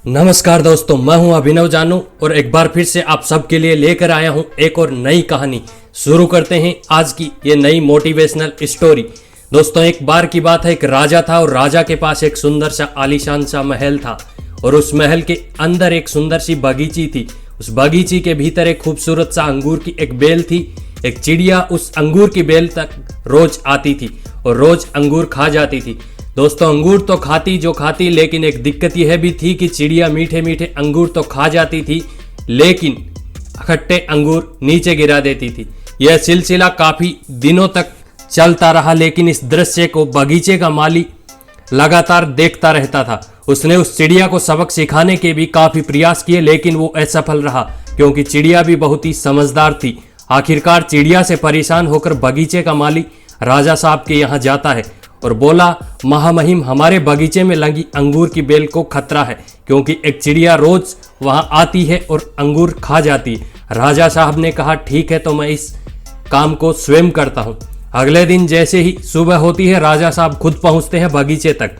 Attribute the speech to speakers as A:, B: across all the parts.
A: नमस्कार दोस्तों, मैं हूं अभिनव जानू और एक बार फिर से आप सबके लिए लेकर आया हूं एक और नई कहानी। शुरू करते हैं आज की ये नई मोटिवेशनल स्टोरी। दोस्तों, एक बार की बात है, एक राजा था और राजा के पास एक सुंदर सा आलीशान सा महल था और उस महल के अंदर एक सुंदर सी बगीची थी। उस बगीची के भीतर एक खूबसूरत सा अंगूर की एक बेल थी। एक चिड़िया उस अंगूर की बेल तक रोज आती थी और रोज अंगूर खा जाती थी। दोस्तों, अंगूर तो खाती लेकिन एक दिक्कत यह भी थी कि चिड़िया मीठे मीठे अंगूर तो खा जाती थी लेकिन खट्टे अंगूर नीचे गिरा देती थी। यह सिलसिला काफी दिनों तक चलता रहा, लेकिन इस दृश्य को बगीचे का माली लगातार देखता रहता था। उसने उस चिड़िया को सबक सिखाने के भी काफी प्रयास किए लेकिन वो असफल रहा, क्योंकि चिड़िया भी बहुत ही समझदार थी। आखिरकार चिड़िया से परेशान होकर बगीचे का माली राजा साहब के यहाँ जाता है और बोला, महामहिम, हमारे बगीचे में लगी अंगूर की बेल को खतरा है, क्योंकि एक चिड़िया रोज वहां आती है और अंगूर खा जाती है। राजा साहब ने कहा, ठीक है, तो मैं इस काम को स्वयं करता हूं। अगले दिन जैसे ही सुबह होती है, राजा साहब खुद पहुंचते हैं बगीचे तक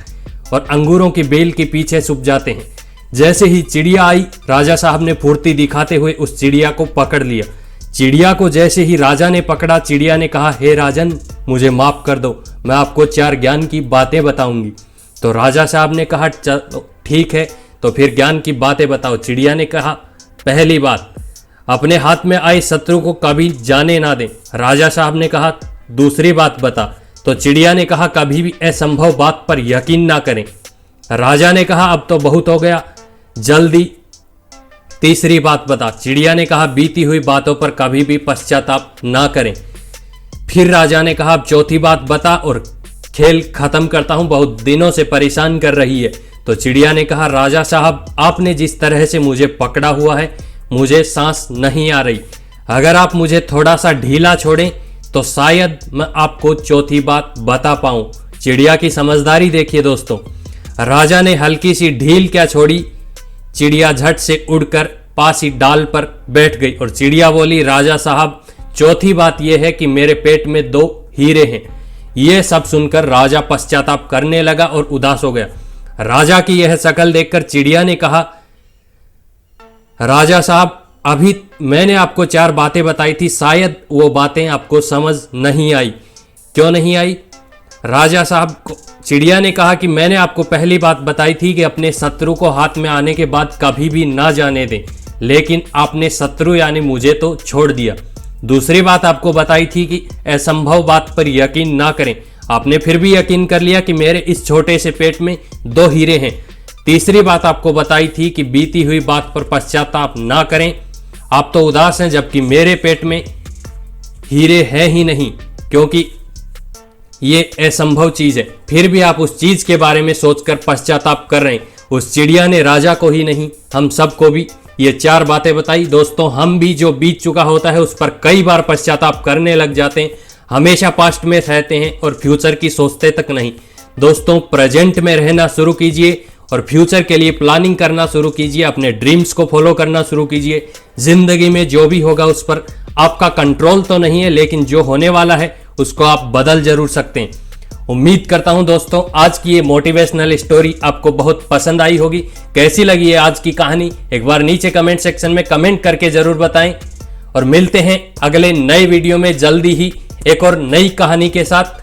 A: और अंगूरों की बेल के पीछे छुप जाते हैं। जैसे ही चिड़िया आई, राजा साहब ने फुर्ती दिखाते हुए उस चिड़िया को पकड़ लिया। चिड़िया को जैसे ही राजा ने पकड़ा, चिड़िया ने कहा, हे राजन, मुझे माफ कर दो, मैं आपको 4 ज्ञान की बातें बताऊंगी। तो राजा साहब ने कहा, चलो ठीक है, तो फिर ज्ञान की बातें बताओ। चिड़िया ने कहा, पहली बात, अपने हाथ में आए शत्रु को कभी जाने ना दें। राजा साहब ने कहा, दूसरी बात बता। तो चिड़िया ने कहा, कभी भी असंभव बात पर यकीन ना करें। राजा ने कहा, अब तो बहुत हो गया, जल्दी तीसरी बात बता। चिड़िया ने कहा, बीती हुई बातों पर कभी भी पश्चाताप ना करें। फिर राजा ने कहा, अब चौथी बात बता और खेल खत्म करता हूं, बहुत दिनों से परेशान कर रही है। तो चिड़िया ने कहा, राजा साहब, आपने जिस तरह से मुझे पकड़ा हुआ है, मुझे सांस नहीं आ रही। अगर आप मुझे थोड़ा सा ढीला छोड़ें तो शायद मैं आपको चौथी बात बता पाऊं। चिड़िया की समझदारी देखिए दोस्तों। राजा ने हल्की सी ढील क्या छोड़ी, चिड़िया झट से उड़कर पास ही डाल पर बैठ गई और चिड़िया बोली, राजा साहब, चौथी बात यह है कि मेरे पेट में 2 हीरे हैं। यह सब सुनकर राजा पश्चाताप करने लगा और उदास हो गया। राजा की यह शक्ल देखकर चिड़िया ने कहा, राजा साहब, अभी मैंने आपको 4 बातें बताई थी, शायद वो बातें आपको समझ नहीं आई। क्यों नहीं आई? राजा साहब को चिड़िया ने कहा कि मैंने आपको पहली बात बताई थी कि अपने शत्रु को हाथ में आने के बाद कभी भी ना जाने दें, लेकिन आपने शत्रु यानी मुझे तो छोड़ दिया। दूसरी बात आपको बताई थी कि असंभव बात पर यकीन ना करें, आपने फिर भी यकीन कर लिया कि मेरे इस छोटे से पेट में 2 हीरे हैं। तीसरी बात आपको बताई थी कि बीती हुई बात पर पश्चाताप ना करें, आप तो उदास हैं, जबकि मेरे पेट में हीरे हैं ही नहीं, क्योंकि ये असंभव चीज है। फिर भी आप उस चीज के बारे में सोचकर पश्चाताप कर रहे हैं। उस चिड़िया ने राजा को ही नहीं, हम सबको भी ये 4 बातें बताई। दोस्तों, हम भी जो बीत चुका होता है उस पर कई बार पश्चाताप करने लग जाते हैं, हमेशा पास्ट में रहते हैं और फ्यूचर की सोचते तक नहीं। दोस्तों, प्रेजेंट में रहना शुरू कीजिए और फ्यूचर के लिए प्लानिंग करना शुरू कीजिए, अपने ड्रीम्स को फॉलो करना शुरू कीजिए। जिंदगी में जो भी होगा उस पर आपका कंट्रोल तो नहीं है, लेकिन जो होने वाला है उसको आप बदल जरूर सकते हैं। उम्मीद करता हूं दोस्तों, आज की ये मोटिवेशनल स्टोरी आपको बहुत पसंद आई होगी। कैसी लगी है आज की कहानी, एक बार नीचे कमेंट सेक्शन में कमेंट करके जरूर बताएं और मिलते हैं अगले नए वीडियो में जल्दी ही एक और नई कहानी के साथ।